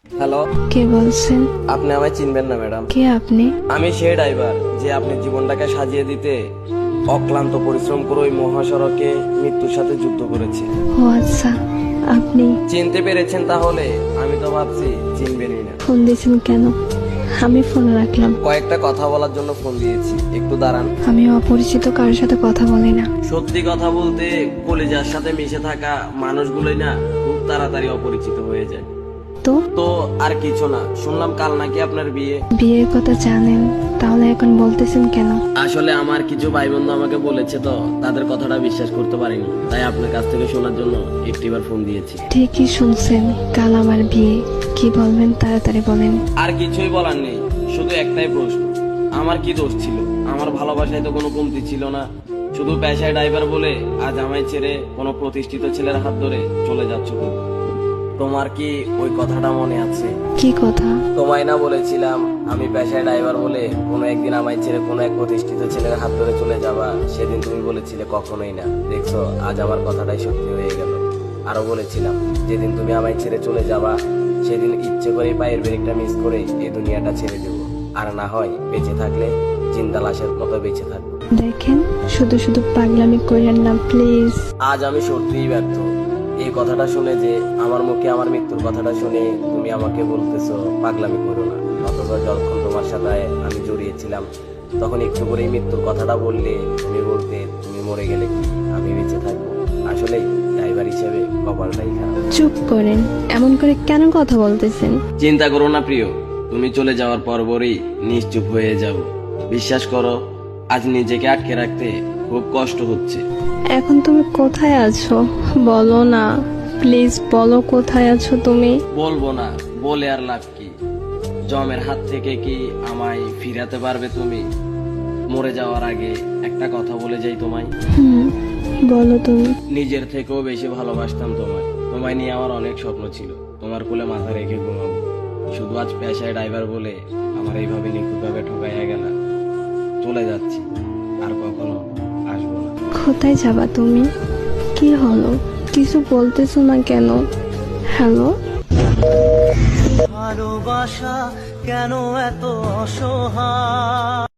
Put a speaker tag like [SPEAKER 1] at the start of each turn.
[SPEAKER 1] Hello,
[SPEAKER 2] কে বলছেন?
[SPEAKER 1] আপনি আমায় চিনবেন না ম্যাডাম।
[SPEAKER 2] কে আপনি?
[SPEAKER 1] আমি সেই ড্রাইভার যে আপনি জীবনটাকে সাজিয়ে দিতে অক্লান্ত পরিশ্রম করে ওই মহাসড়কে মৃত্যুর সাথে যুদ্ধ করেছে।
[SPEAKER 2] ও আচ্ছা, আপনি
[SPEAKER 1] চিনতে পেরেছেন তাহলে? আমি তো ভাবছি চিনবেনই না।
[SPEAKER 2] ফোন দিয়েছেন কেন? আমি ফোন রাখলাম।
[SPEAKER 1] কয়েকটা কথা বলার জন্য ফোন দিয়েছি, একটু দাঁড়ান।
[SPEAKER 2] আমি অপরিচিত কারোর সাথে কথা বলি না।
[SPEAKER 1] সত্যি কথা বলতে কলিজার সাথে মিশে থাকা মানুষগুলোই না খুব তাড়াতাড়ি অপরিচিত হয়ে যায়।
[SPEAKER 2] তো
[SPEAKER 1] তো আর কিছু না, শুনলাম কাল নাকি আপনার বিয়ে।
[SPEAKER 2] বিয়ের কথা জানেন, তাহলে এখন বলতেছেন কেন?
[SPEAKER 1] আসলে আমার কিছু ভাই বন্ধু আমাকে বলেছে তো, তাদের কথাটা বিশ্বাস করতে পারিনি, তাই আপনার কাছ থেকে শোনার জন্য একটিবার ফোন দিয়েছি।
[SPEAKER 2] ঠিকই শুনছেন, কাল আমার বিয়ে। কি বলবেন তাড়াতাড়ি বলেন।
[SPEAKER 1] আর কিছুই বলার নেই, শুধু একটাই প্রশ্ন, আমার কি দোষ ছিল? আমার ভালোবাসায় তো কোনো কমতি ছিল না, শুধু পেশায় ড্রাইভার বলে আজ আমায় ছেড়ে কোনো প্রতিষ্ঠিত ছেলের হাত ধরে চলে যাচ্ছ তুমি। তোমার কি ওই কথাটা মনে আছে?
[SPEAKER 2] কি কথা?
[SPEAKER 1] তোমায় না বলেছিলাম আমি পেশায় ড্রাইভার বলে কোনো একদিন আমায় ছেড়ে কোনো এক প্রতিষ্ঠিত ছেলের হাত ধরে চলে যাবা? সেদিন তুমি বলেছিলে কখনোই না। দেখছো, আজ আমার কথাটাই সত্যি হয়ে গেল। আরো বলেছিলাম যেদিন তুমি আমায় ছেড়ে চলে যাবা সেদিন ইচ্ছে করে পায়ের ব্রেকটা মিস করে এই দুনিয়াটা ছেড়ে দেবো, আর না হয় বেঁচে থাকলে জিন্দা লাশের মতো বেঁচে থাকবো।
[SPEAKER 2] দেখেন, শুধু শুধু পাগলামি করেন না প্লিজ।
[SPEAKER 1] আজ আমি সত্যিই ব্যর্থ। এই কথাটা শুনে যে আমার মুখে আমার মৃত্যুর কথাটা শুনে তুমি আমাকে বলতেছো পাগলামি করো না, অথচ যখন তোমার সাথে আমি জড়িয়েছিলাম তখন একটু করে মৃত্যুর কথাটা বললে তুমি বলতে তুমি মরে গেলে কি আমি বেঁচে থাকবো? আসলে ড্রাইভার হিসেবে কপালটাই খারাপ।
[SPEAKER 2] চুপ করেন, এমন করে কেন কথা বলতেছেন?
[SPEAKER 1] চিন্তা করো না প্রিয়, তুমি চলে যাওয়ার পরপরই নিশ্চুপ হয়ে যাও। বিশ্বাস করো, আজ নিজেকে আটকে রাখতে খুব কষ্ট হচ্ছে।
[SPEAKER 2] এখন তুমি কোথায় আছো বলো না, প্লিজ বলো কোথায় আছো তুমি।
[SPEAKER 1] বলবো না, বলে আর লাভ কি? জমের হাত থেকে কি আমায় ফিরাতে পারবে তুমি? মরে যাওয়ার আগে একটা কথা বলে যাই তোমায়,
[SPEAKER 2] বলো তুমি।
[SPEAKER 1] নিজের থেকেও বেশি ভালোবাসতাম তোমায়। তোমায় নিয়ে আমার অনেক স্বপ্ন ছিল, তোমার কোলে মাথা রেখে ঘুমাবো। শুধু আজ পেশায় ড্রাইভার বলে আমার এইভাবে নিখুঁতভাবে ঠকাইয়া গেলা। চলে যাচ্ছি, আর কখনো আসবো না।
[SPEAKER 2] কোথায় যাবা তুমি? কি হলো, কিছু বলতেছো না কেন? হ্যালো,
[SPEAKER 3] ভালোবাসা কেন এত অসহায়?